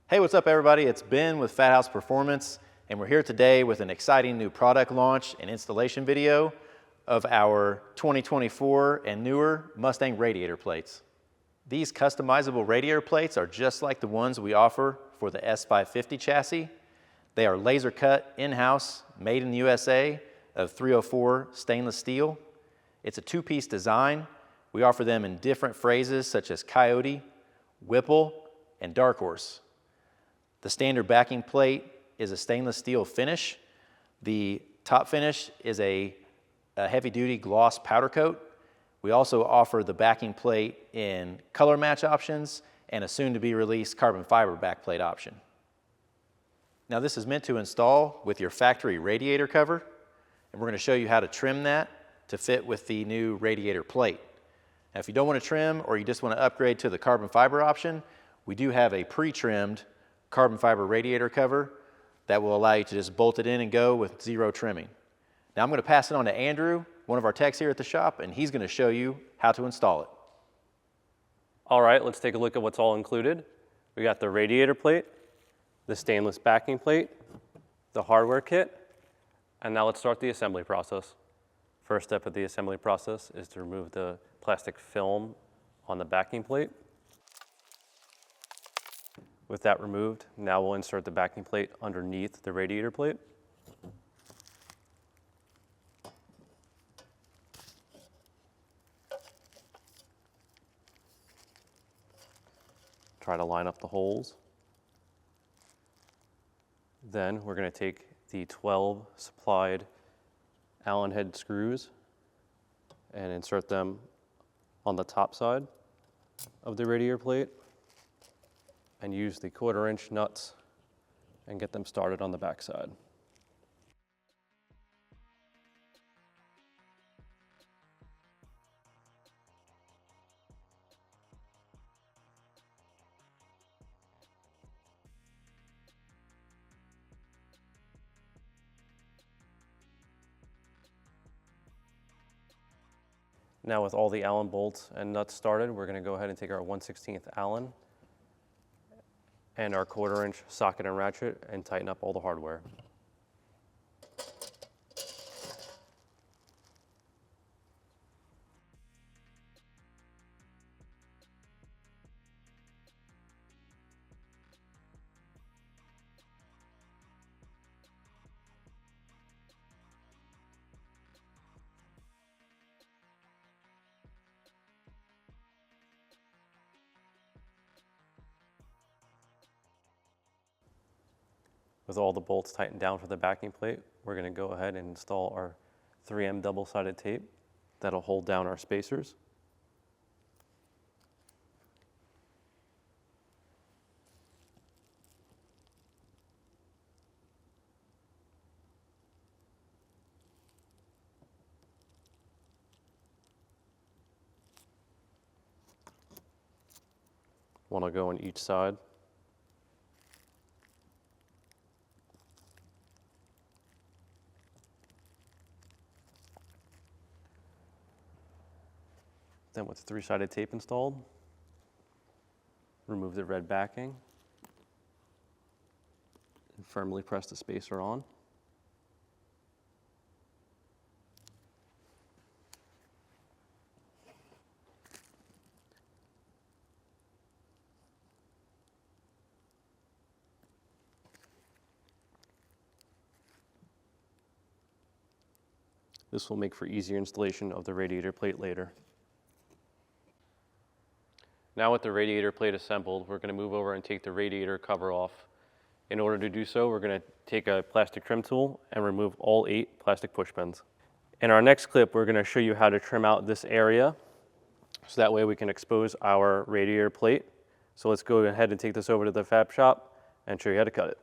Hey, what's up everybody? It's Ben with Fathouse Performance, and we're here today with an exciting new product launch and installation video of our 2024 and newer Mustang radiator plates. These customizable radiator plates are just like the ones we offer for the S650 chassis. They are laser cut in-house, made in the USA of 304 stainless steel. It's a two-piece design. We offer them in different phrases such as Coyote, Whipple, and Dark Horse. The standard backing plate is a stainless steel finish. The top finish is a heavy-duty gloss powder coat. We also offer the backing plate in color match options and a soon-to-be-released carbon fiber backplate option. Now this is meant to install with your factory radiator cover, and we're going to show you how to trim that to fit with the new radiator plate. Now if you don't want to trim or you just want to upgrade to the carbon fiber option, we do have a pre-trimmed carbon fiber radiator cover that will allow you to just bolt it in and go with zero trimming. Now I'm going to pass it on to Andrew, one of our techs here at the shop, and he's going to show you how to install it. All right, let's take a look at what's all included. We got the radiator plate, the stainless backing plate, the hardware kit, and now let's start the assembly process. First step of the assembly process is to remove the plastic film on the backing plate. With that removed, now we'll insert the backing plate underneath the radiator plate. Try to line up the holes. Then we're going to take the 12 supplied Allen head screws and insert them on the top side of the radiator plate, and use the 1/4-inch nuts and get them started on the back side. Now with all the Allen bolts and nuts started, we're going to go ahead and take our 1/16 Allen and our 1/4-inch socket and ratchet and tighten up all the hardware. With all the bolts tightened down for the backing plate, we're going to go ahead and install our 3M double-sided tape that'll hold down our spacers. One will go on each side. Then with 3-sided tape installed, remove the red backing and firmly press the spacer on. This will make for easier installation of the radiator plate later. Now with the radiator plate assembled, we're going to move over and take the radiator cover off. In order to do so, we're going to take a plastic trim tool and remove all 8 plastic push pins. In our next clip, we're going to show you how to trim out this area, so that way we can expose our radiator plate. So let's go ahead and take this over to the fab shop and show you how to cut it.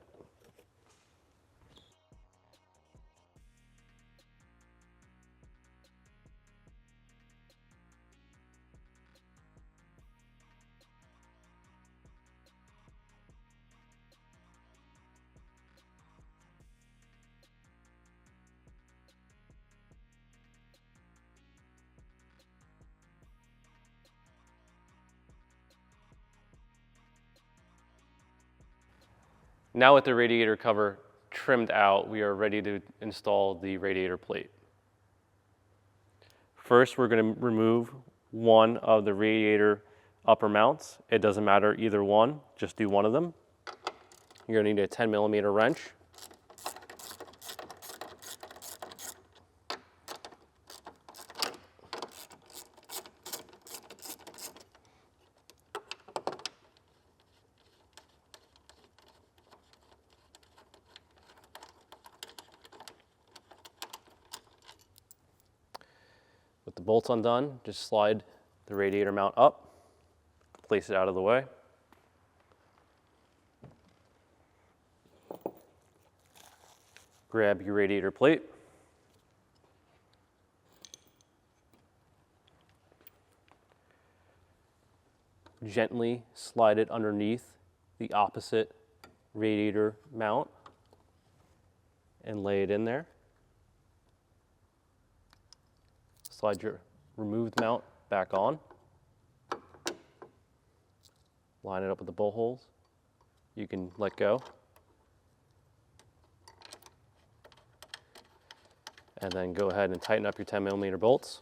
Now with the radiator cover trimmed out, we are ready to install the radiator plate. First, we're going to remove one of the radiator upper mounts. It doesn't matter either one, just do one of them. You're going to need a 10mm wrench. With the bolts undone, just slide the radiator mount up, place it out of the way. Grab your radiator plate. Gently slide it underneath the opposite radiator mount and lay it in there. Slide your removed mount back on. Line it up with the bolt holes. You can let go. And then go ahead and tighten up your 10mm bolts.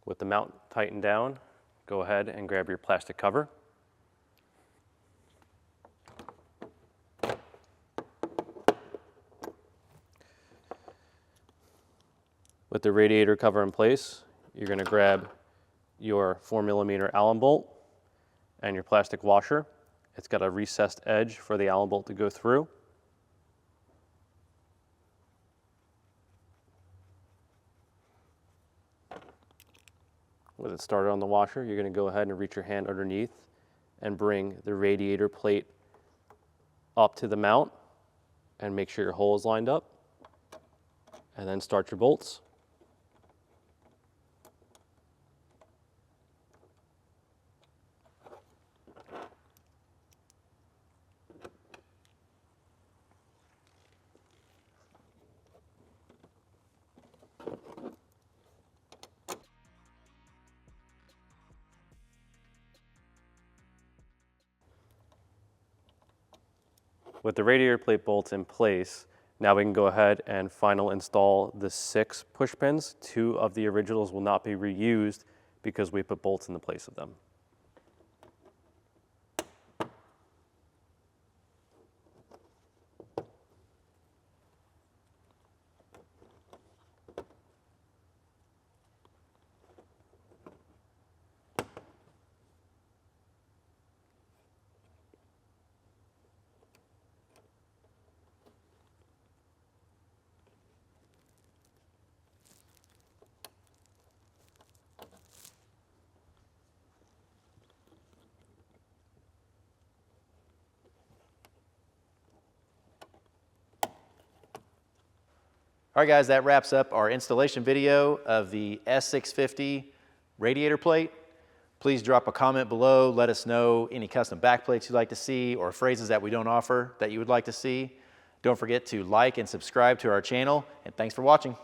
With the mount tightened down, go ahead and grab your plastic cover. With the radiator cover in place, you're going to grab your 4mm Allen bolt and your plastic washer. It's got a recessed edge for the Allen bolt to go through. With it started on the washer, you're going to go ahead and reach your hand underneath and bring the radiator plate up to the mount and make sure your hole is lined up. And then start your bolts. With the radiator plate bolts in place, now we can go ahead and final install the 6 push pins. 2 of the originals will not be reused because we put bolts in the place of them. All right, guys, that wraps up our installation video of the S650 radiator plate. Please drop a comment below. Let us know any custom backplates you'd like to see or phrases that we don't offer that you would like to see. Don't forget to like and subscribe to our channel, and thanks for watching.